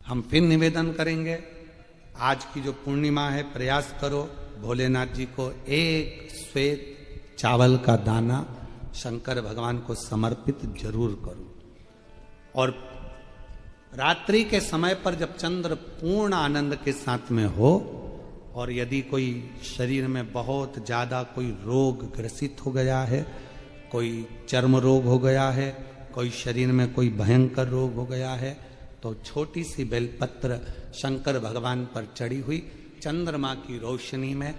हम फिर निवेदन करेंगे, आज की जो पूर्णिमा है, प्रयास करो भोलेनाथ जी को एक श्वेत चावल का दाना शंकर भगवान को समर्पित जरूर करो। और रात्रि के समय पर जब चंद्र पूर्ण आनंद के साथ में हो, और यदि कोई शरीर में बहुत ज्यादा कोई रोग ग्रसित हो गया है, कोई चर्म रोग हो गया है, कोई शरीर में कोई भयंकर रोग हो गया है, तो छोटी सी बेलपत्र शंकर भगवान पर चढ़ी हुई चंद्रमा की रोशनी में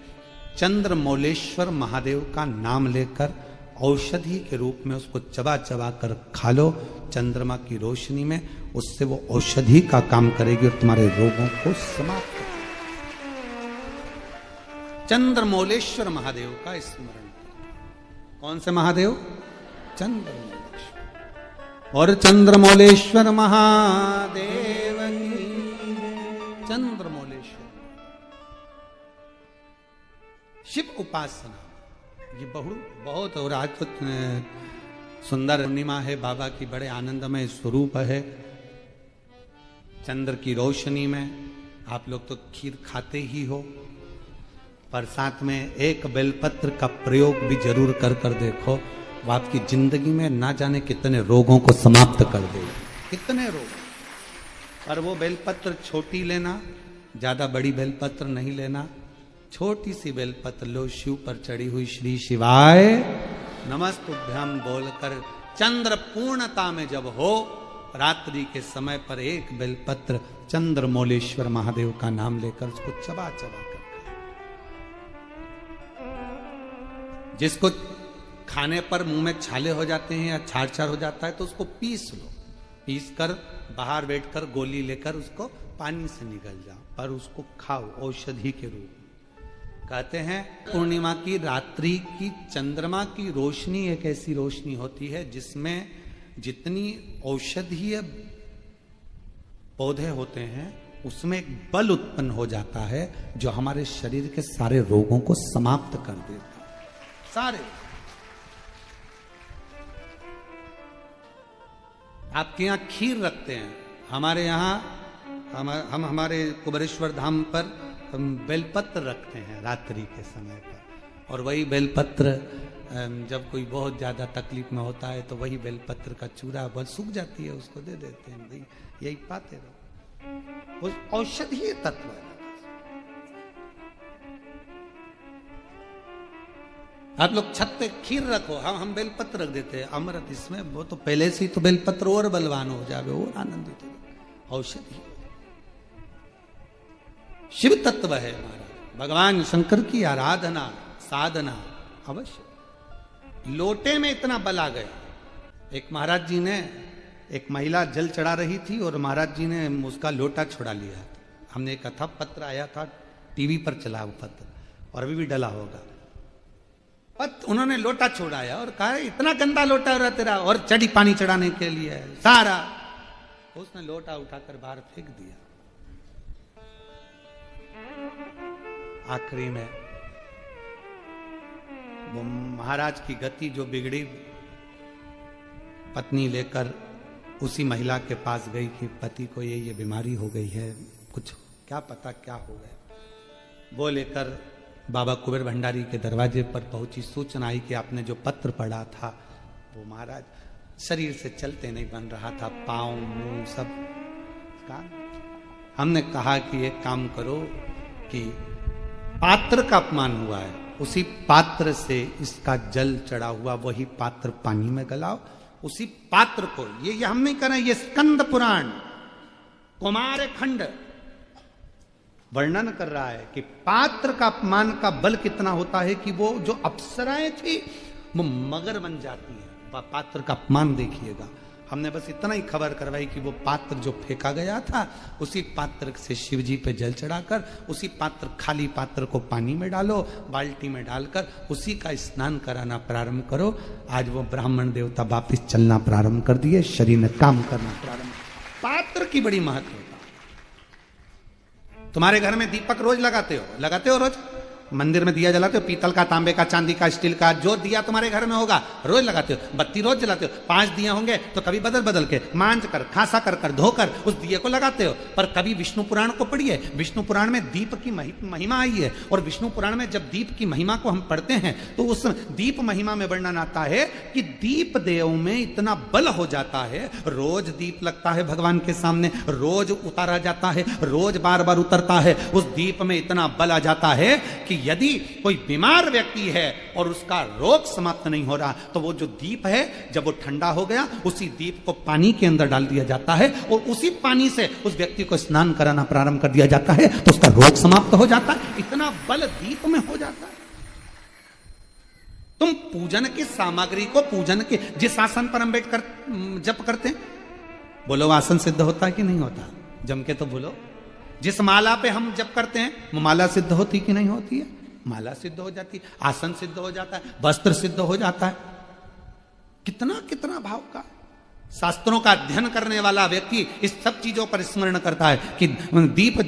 चंद्रमौलेश्वर महादेव का नाम लेकर औषधि के रूप में उसको चबा चबा कर खा लो। चंद्रमा की रोशनी में उससे वो औषधि का काम करेगी और तुम्हारे रोगों को समाप्त करेगी। चंद्रमौलेश्वर महादेव का स्मरण करो। कौन से महादेव? चंद्रमौलेश्वर। और चंद्रमौलेश्वर महादेव की चंद्रमौलेश्वर शिव उपासना ये बहुत और आज तो सुंदर पूर्णिमा है, बाबा की बड़े आनंदमय स्वरूप है। चंद्र की रोशनी में आप लोग तो खीर खाते ही हो, पर साथ में एक बेलपत्र का प्रयोग भी जरूर कर देखो, वो आपकी जिंदगी में ना जाने कितने रोगों को समाप्त कर देगी, कितने रोग। पर वो बेलपत्र छोटी लेना, ज्यादा बड़ी बेलपत्र नहीं लेना, छोटी सी बेलपत्र लो, शिव पर चढ़ी हुई श्री शिवाय नमस्तुभ्यम बोलकर चंद्र पूर्णता में जब हो, रात्रि के समय पर एक बेलपत्र चंद्रमौलेश्वर महादेव का नाम लेकर उसको चबा चबा कर, जिसको खाने पर मुंह में छाले हो जाते हैं या छाड़ छाड़ हो जाता है तो उसको पीस लो, पीस कर बाहर बैठकर गोली लेकर उसको पानी से निगल जाओ, पर उसको खाओ औषधि के रूप में। कहते हैं पूर्णिमा की रात्रि की चंद्रमा की रोशनी एक ऐसी रोशनी होती है जिसमें जितनी औषधीय पौधे होते हैं उसमें एक बल उत्पन्न हो जाता है जो हमारे शरीर के सारे रोगों को समाप्त कर देता है। सारे आपके यहाँ खीर रखते हैं, हमारे यहाँ हम हमारे कुबेरेश्वर धाम पर हम बेलपत्र रखते हैं रात्रि के समय पर। और वही बेलपत्र जब कोई बहुत ज्यादा तकलीफ में होता है तो वही बेलपत्र का चूरा बहुत सूख जाती है, उसको दे देते हैं, भाई यही पाते रहो, उस औषधीय तत्व है। आप लोग छत पे खीर रखो, हम बेलपत्र रख देते हैं, अमृत इसमें, वो तो पहले से ही तो बेलपत्र और बलवान हो जावे, और आनंदित हो। औषधि शिव तत्व है महाराज, भगवान शंकर की आराधना साधना अवश्य। लोटे में इतना बल आ गया, एक महाराज जी ने, एक महिला जल चढ़ा रही थी और महाराज जी ने उसका लोटा छुड़ा लिया। हमने कथा पत्र आया था, टीवी पर चला वो पत्र और अभी भी डला होगा। उन्होंने लोटा छोड़ाया और कहा इतना गंदा लोटा रहा तेरा, और चढ़ी पानी चढ़ाने के लिए सारा, उसने लोटा उठाकर बाहर फेंक दिया। आखिरी में वो महाराज की गति जो बिगड़ी, पत्नी लेकर उसी महिला के पास गई कि पति को ये बीमारी हो गई है, कुछ क्या पता क्या हो गया। वो लेकर बाबा कुबेर भंडारी के दरवाजे पर पहुंची, सूचना आई कि आपने जो पत्र पढ़ा था वो महाराज शरीर से चलते नहीं बन रहा था, पांव मुंह सब का। हमने कहा कि एक काम करो कि पात्र का अपमान हुआ है, उसी पात्र से इसका जल चढ़ा हुआ वही पात्र पानी में गलाओ, उसी पात्र को, ये हम नहीं कर रहे, ये स्कंद पुराण कुमार खंड वर्णन कर रहा है कि पात्र का अपमान का बल कितना होता है कि वो जो अप्सराएं थी वो मगर बन जाती है। पात्र का अपमान देखिएगा। हमने बस इतना ही खबर करवाई कि वो पात्र जो फेंका गया था, उसी पात्र से शिव जी पे जल चढ़ाकर, उसी पात्र, खाली पात्र को पानी में डालो, बाल्टी में डालकर उसी का स्नान कराना प्रारंभ करो। आज वो ब्राह्मण देवता वापिस चलना प्रारंभ कर दिए, शरीर में काम करना प्रारंभ। पात्र की बड़ी महत्वता। तुम्हारे घर में दीपक रोज लगाते हो रोज, मंदिर में दिया जलाते हो, पीतल का, तांबे का, चांदी का, स्टील का, जो दिया तुम्हारे घर में होगा रोज लगाते हो। बत्ती रोज जलाते हो, 5 दिया होंगे तो कभी बदल बदल के मांझ कर, खासा कर कर, धोकर उस दिए को लगाते हो। पर कभी विष्णु पुराण को पढ़िए, विष्णु पुराण में दीप की महिमा आई है। और विष्णु पुराण में जब दीप की महिमा को हम पढ़ते हैं तो उस दीप महिमा में वर्णन आता है कि दीप देव में इतना बल हो जाता है, रोज दीप लगता है भगवान के सामने, रोज उतारा जाता है, रोज बार बार उतरता है, उस दीप में इतना बल आ जाता है कि यदि कोई बीमार व्यक्ति है और उसका रोग समाप्त नहीं हो रहा तो वो जो दीप है जब वो ठंडा हो गया उसी दीप को पानी के अंदर डाल दिया जाता है और उसी पानी से उस व्यक्ति को स्नान कराना प्रारंभ कर दिया जाता है तो उसका रोग समाप्त हो जाता है। इतना बल दीप में हो जाता है। तुम पूजन की सामग्री को, पूजन के जिस आसन पर हम बैठ कर जप करते हैं, बोलो आसन सिद्ध होता है कि नहीं होता? जम के तो बोलो। जिस माला पे हम जप करते हैं वो माला सिद्ध होती कि नहीं होती है? माला सिद्ध हो जाती है, आसन सिद्ध हो जाता है, वस्त्र सिद्ध हो जाता है। कितना कितना भाव का। शास्त्रों का अध्ययन करने वाला व्यक्ति इस सब चीजों पर स्मरण करता है कि दीप,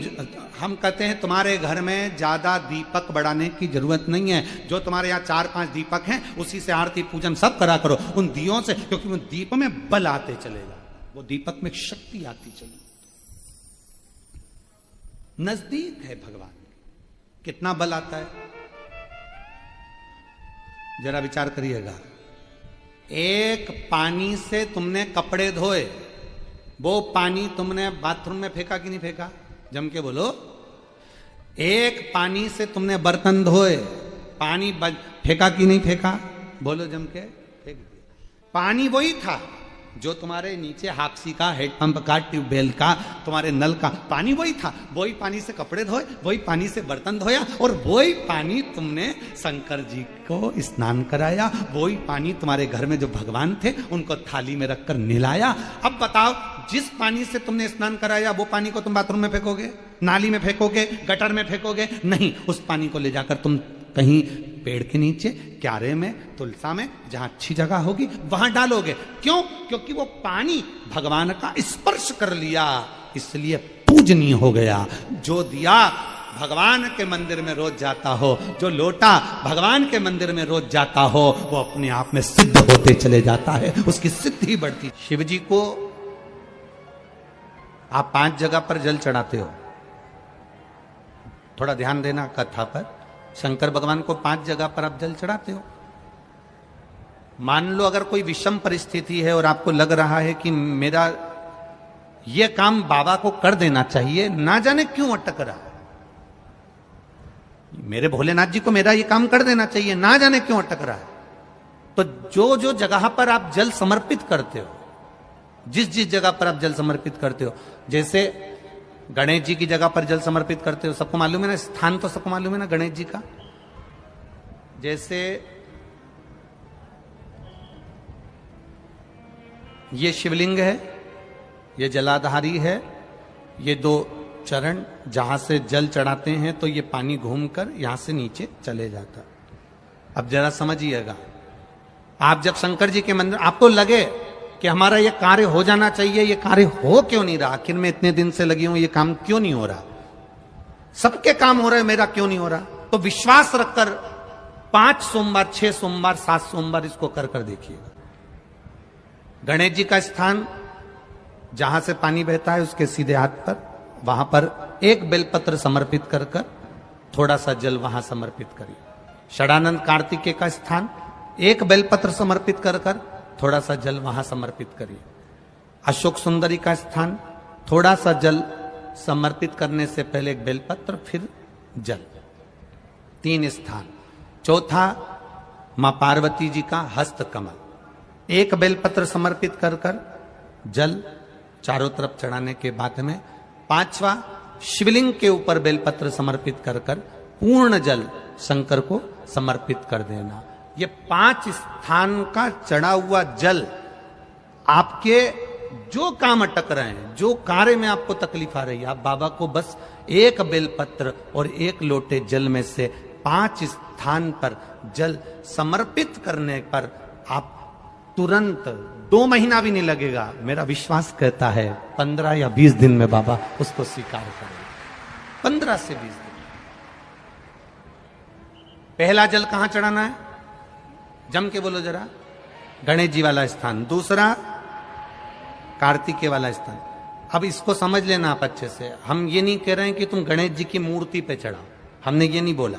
हम कहते हैं तुम्हारे घर में ज्यादा दीपक बढ़ाने की जरूरत नहीं है, जो तुम्हारे यहाँ 4-5 दीपक हैं उसी से आरती पूजन सब करा करो उन दियों से, क्योंकि उन दीप में बल आते चलेगा, वो दीपक में शक्ति आती चलेगी। नजदीक है भगवान, कितना बल आता है जरा विचार करिएगा। एक पानी से तुमने कपड़े धोए, वो पानी तुमने बाथरूम में फेंका कि नहीं फेंका? जम के बोलो। एक पानी से तुमने बर्तन धोए, पानी फेंका कि नहीं फेंका? बोलो जम के। फेंक दिया। पानी वही था जो तुम्हारे नीचे हाक्सी का, हेडपंप का, ट्यूबवेल का, तुम्हारे नल का पानी वही था। वही पानी से कपड़े धोए, वही पानी से बर्तन धोया और वही पानी तुमने शंकर जी को स्नान कराया। वही पानी तुम्हारे घर में जो भगवान थे उनको थाली में रखकर नहलाया। अब बताओ, जिस पानी से तुमने स्नान कराया वो पानी को तुम बाथरूम में फेंकोगे, नाली में फेंकोगे, गटर में फेंकोगे? नहीं, उस पानी को ले जाकर तुम कहीं पेड़ के नीचे, क्यारे में, तुलसा में, जहां अच्छी जगह होगी वहां डालोगे। क्यों? क्योंकि वो पानी भगवान का स्पर्श कर लिया, इसलिए पूजनीय हो गया। जो दिया भगवान के मंदिर में रोज जाता हो, जो लोटा भगवान के मंदिर में रोज जाता हो, वो अपने आप में सिद्ध होते चले जाता है, उसकी सिद्धि बढ़ती। शिव जी को आप 5 जगह पर जल चढ़ाते हो, थोड़ा ध्यान देना कथा पर। शंकर भगवान को 5 जगह पर आप जल चढ़ाते हो। मान लो अगर कोई विषम परिस्थिति है और आपको लग रहा है कि मेरा यह काम बाबा को कर देना चाहिए, ना जाने क्यों अटक रहा है, मेरे भोलेनाथ जी को मेरा यह काम कर देना चाहिए, ना जाने क्यों अटक रहा है, तो जो जो जगह पर आप जल समर्पित करते हो, जिस जिस जगह पर आप जल समर्पित करते हो, जैसे गणेश जी की जगह पर जल समर्पित करते हो, सबको मालूम है ना, स्थान तो सबको मालूम है ना गणेश जी का। जैसे ये शिवलिंग है, ये जलाधारी है, ये 2 चरण जहां से जल चढ़ाते हैं तो ये पानी घूमकर यहां से नीचे चले जाता। अब जरा समझिएगा, आप जब शंकर जी के मंदिर, आपको लगे कि हमारा ये कार्य हो जाना चाहिए, ये कार्य हो क्यों नहीं रहा, आखिर में इतने दिन से लगी हूं, ये काम क्यों नहीं हो रहा, सबके काम हो रहे, मेरा क्यों नहीं हो रहा? तो विश्वास रखकर 5 सोमवार, 6 सोमवार, 7 सोमवार इसको कर कर देखिएगा। गणेश जी का स्थान जहां से पानी बहता है उसके सीधे हाथ पर, वहां पर एक बेलपत्र समर्पित कर कर थोड़ा सा जल वहां समर्पित करिए। षडानंद कार्तिकेय का स्थान, एक बेलपत्र समर्पित कर कर थोड़ा सा जल वहां समर्पित करिए। अशोक सुंदरी का स्थान, थोड़ा सा जल समर्पित करने से पहले एक बेलपत्र, फिर जल। 3 स्थान। चौथा, मां पार्वती जी का हस्त कमल, एक बेलपत्र समर्पित कर कर जल चारों तरफ चढ़ाने के बाद में 5वां, शिवलिंग के ऊपर बेलपत्र समर्पित कर कर पूर्ण जल शंकर को समर्पित कर देना। ये 5 स्थान का चढ़ा हुआ जल आपके जो काम अटक रहे हैं, जो कार्य में आपको तकलीफ आ रही है, आप बाबा को बस एक बेलपत्र और एक लोटे जल में से 5 स्थान पर जल समर्पित करने पर आप तुरंत 2 महीना भी नहीं लगेगा, मेरा विश्वास कहता है 15 या 20 दिन में बाबा उसको स्वीकार करेंगे। 15 से 20 दिन। पहला जल कहां चढ़ाना है? जम के बोलो जरा। गणेश जी वाला स्थान। दूसरा कार्तिकेय वाला स्थान। अब इसको समझ लेना आप अच्छे से। हम ये नहीं कह रहे हैं कि तुम गणेश जी की मूर्ति पे चढ़ाओ, हमने ये नहीं बोला।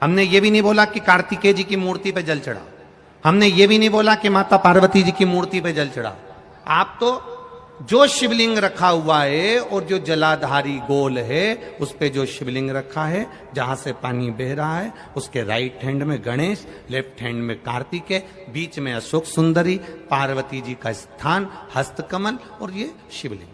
हमने ये भी नहीं बोला कि कार्तिकेय जी की मूर्ति पे जल चढ़ाओ, हमने ये भी नहीं बोला कि माता पार्वती जी की मूर्ति पे जल चढ़ाओ। आप तो जो शिवलिंग रखा हुआ है और जो जलाधारी गोल है उस पे जो शिवलिंग रखा है, जहां से पानी बह रहा है, उसके राइट हैंड में गणेश, लेफ्ट हैंड में कार्तिकेय, बीच में अशोक सुंदरी, पार्वती जी का स्थान हस्तकमल और ये शिवलिंग।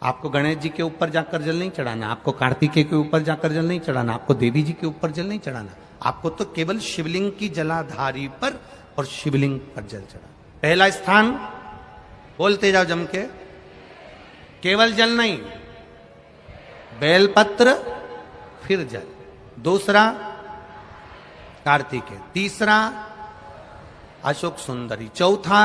आपको गणेश जी के ऊपर जाकर जल नहीं चढ़ाना, आपको कार्तिकेय के ऊपर जाकर जल नहीं चढ़ाना, आपको देवी जी के ऊपर जल नहीं चढ़ाना, आपको तो केवल शिवलिंग की जलाधारी पर और शिवलिंग पर जल चढ़ा। पहला स्थान बोलते जाओ जम के, केवल जल नहीं, बेलपत्र फिर जल। दूसरा कार्तिकेय, तीसरा अशोक सुंदरी, चौथा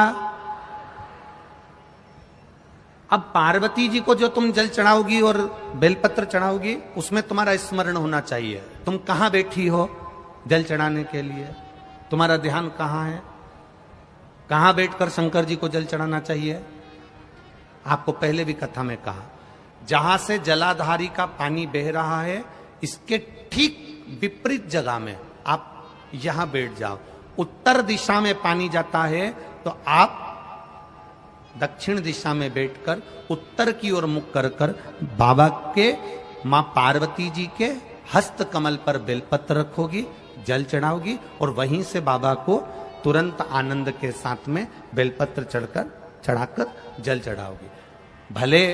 अब पार्वती जी को जो तुम जल चढ़ाओगी और बेलपत्र चढ़ाओगी उसमें तुम्हारा स्मरण होना चाहिए। तुम कहां बैठी हो जल चढ़ाने के लिए, तुम्हारा ध्यान कहां है, कहां बैठकर शंकर जी को जल चढ़ाना चाहिए। आपको पहले भी कथा में कहा, जहां से जलाधारी का पानी बह रहा है इसके ठीक विपरीत जगह में आप यहां बैठ जाओ। उत्तर दिशा में पानी जाता है तो आप दक्षिण दिशा में बैठकर उत्तर की ओर मुख कर कर बाबा के, मां पार्वती जी के हस्त कमल पर बेलपत्र रखोगी, जल चढ़ाओगी और वहीं से बाबा को तुरंत आनंद के साथ में बेलपत्र चढ़ाकर जल चढ़ाओगी। भले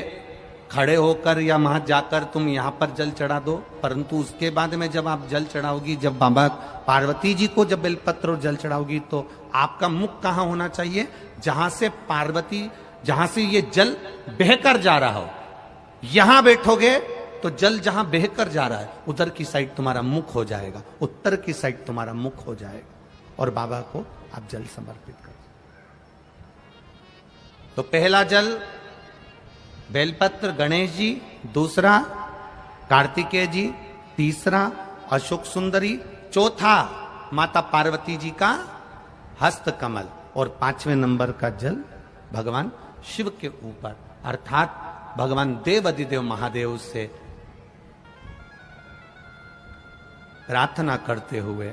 खड़े होकर या वहां जाकर तुम यहां पर जल चढ़ा दो, परंतु उसके बाद में जब आप जल चढ़ाओगी, जब बाबा पार्वती जी को जब बेलपत्र और जल चढ़ाओगी तो आपका मुख कहां होना चाहिए, जहां से पार्वती, जहां से ये जल बहकर जा रहा हो। यहां बैठोगे तो जल जहां बहकर जा रहा है उधर की साइड तुम्हारा मुख हो जाएगा, उत्तर की साइड तुम्हारा मुख हो जाएगा और बाबा को आप जल समर्पित कर। तो पहला जल बेलपत्र गणेश जी, दूसरा कार्तिकेय जी, तीसरा अशोक सुंदरी, चौथा माता पार्वती जी का हस्त कमल और पांचवें नंबर का जल भगवान शिव के ऊपर, अर्थात भगवान देवाधिदेव महादेव से प्रार्थना करते हुए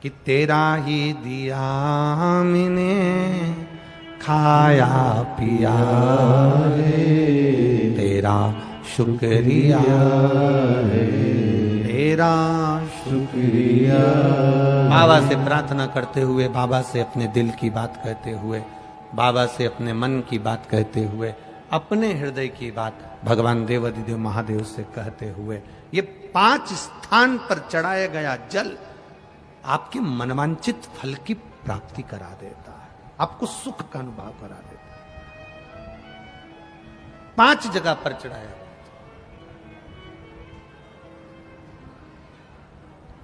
कि तेरा ही दिया मैंने खाया पिया रे, तेरा शुक्रिया रे, तेरा शुक्रिया। बाबा से प्रार्थना करते हुए, बाबा से अपने दिल की बात कहते हुए, बाबा से अपने मन की बात कहते हुए, अपने हृदय की बात भगवान देवाधिदेव महादेव से कहते हुए, ये 5 स्थान पर चढ़ाया गया जल आपके मनवांचित फल की प्राप्ति करा देता है, आपको सुख का अनुभव करा देता है। 5 जगह पर चढ़ाया,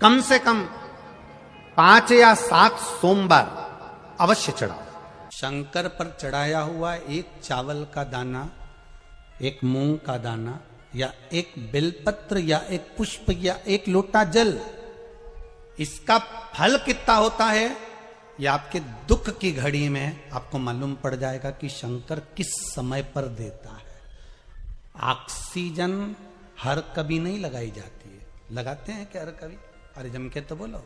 कम से कम 5 या 7 सोमवार अवश्य चढ़ाओ। शंकर पर चढ़ाया हुआ एक चावल का दाना, एक मूंग का दाना या एक बेलपत्र या एक पुष्प या एक लोटा जल, इसका फल कितना होता है यह आपके दुख की घड़ी में आपको मालूम पड़ जाएगा कि शंकर किस समय पर देता है। ऑक्सीजन हर कभी नहीं लगाई जाती है, लगाते हैं क्या हर कभी? अरे जम के तो बोलो।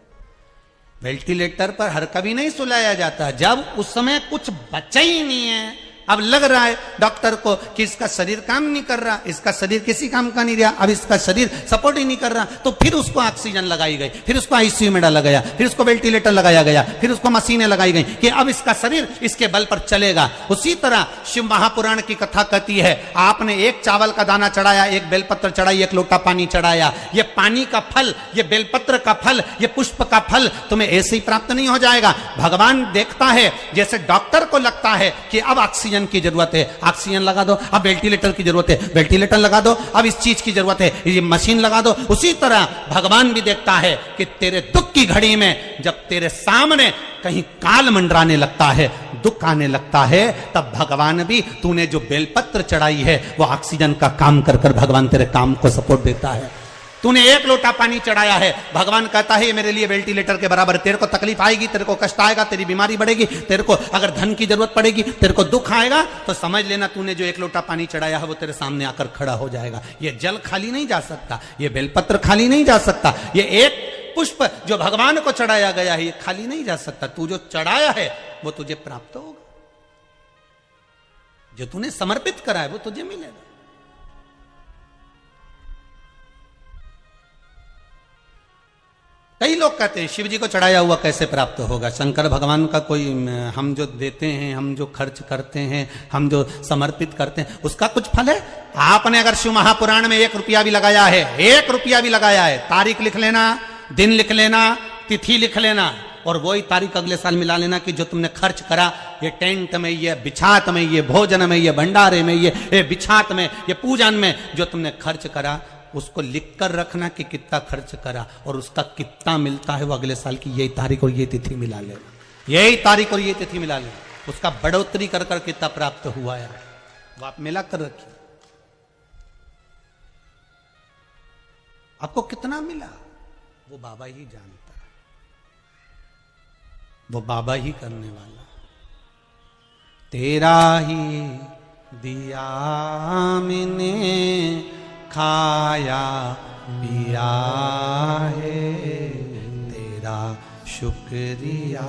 वेंटिलेटर पर हर कभी नहीं सुलाया जाता, जब उस समय कुछ बचा ही नहीं है, अब लग रहा है डॉक्टर को कि इसका शरीर काम नहीं कर रहा, इसका शरीर किसी काम का नहीं रहा, अब इसका शरीर सपोर्ट ही नहीं कर रहा, तो फिर उसको ऑक्सीजन लगाई गई, फिर उसको आईसीयू में डाला गया, फिर उसको वेंटिलेटर लगाया गया, फिर उसको मशीनें लगाई गई कि अब इसका शरीर इसके बल पर चलेगा। उसी तरह शिव महापुराण की कथा कहती है, आपने एक चावल का दाना चढ़ाया, एक बेलपत्र चढ़ाई, एक लोटा पानी चढ़ाया, ये पानी का फल, ये बेलपत्र का फल, ये पुष्प का फल तुम्हें ऐसे ही प्राप्त नहीं हो जाएगा। भगवान देखता है, जैसे डॉक्टर को लगता है कि अब ऑक्सीजन की जरूरत है, ऑक्सीजन लगा दो, अब वेंटिलेटर की जरूरत है, वेंटिलेटर लगा दो, अब इस चीज की जरूरत है, ये मशीन लगा दो। उसी तरह भगवान भी देखता है कि तेरे दुख की घड़ी में जब तेरे सामने कहीं काल मंडराने लगता है, दुख आने लगता है, तब भगवान भी, तूने जो बेलपत्र चढ़ाई है वो ऑक्सीजन का काम कर कर भगवान तेरे काम को सपोर्ट देता है। तूने 1 लोटा पानी चढ़ाया है, भगवान कहता है ये मेरे लिए वेंटिलेटर के बराबर है। तेरे को तकलीफ आएगी, तेरे को कष्ट आएगा, तेरी बीमारी बढ़ेगी, तेरे को अगर धन की जरूरत पड़ेगी, तेरे को दुख आएगा, तो समझ लेना तूने जो 1 लोटा पानी चढ़ाया है वो तेरे सामने आकर खड़ा हो जाएगा। ये जल खाली नहीं जा सकता, ये बेलपत्र खाली नहीं जा सकता, ये एक पुष्प जो भगवान को चढ़ाया गया है ये खाली नहीं जा सकता। तू जो चढ़ाया है वो तुझे प्राप्त होगा, जो तूने समर्पित करा है वो तुझे मिलेगा। कई लोग कहते हैं शिव जी को चढ़ाया हुआ कैसे प्राप्त होगा, शंकर भगवान का कोई हम जो देते हैं, हम जो खर्च करते हैं, हम जो समर्पित करते हैं उसका कुछ फल है? आपने अगर शिव महापुराण में 1 रुपया भी लगाया है, 1 रुपया भी लगाया है, तारीख लिख लेना, दिन लिख लेना, तिथि लिख लेना और वही तारीख अगले साल मिला लेना कि जो तुमने खर्च करा, ये टेंट में, ये बिछात में, ये भोजन में, ये भंडारे में, ये बिछात में, ये पूजन में जो तुमने खर्च करा उसको लिख कर रखना कि कितना खर्च करा और उसका कितना मिलता है वो अगले साल की यही तारीख और ये तिथि मिला लेना, यही तारीख और ये तिथि मिला लेना, उसका बढ़ोतरी कर कर कितना प्राप्त हुआ है वो आप मिला कर रखिए। आपको कितना मिला वो बाबा ही जानता है, वो बाबा ही करने वाला। तेरा ही दिया मैंने खाया पिया है, तेरा शुक्रिया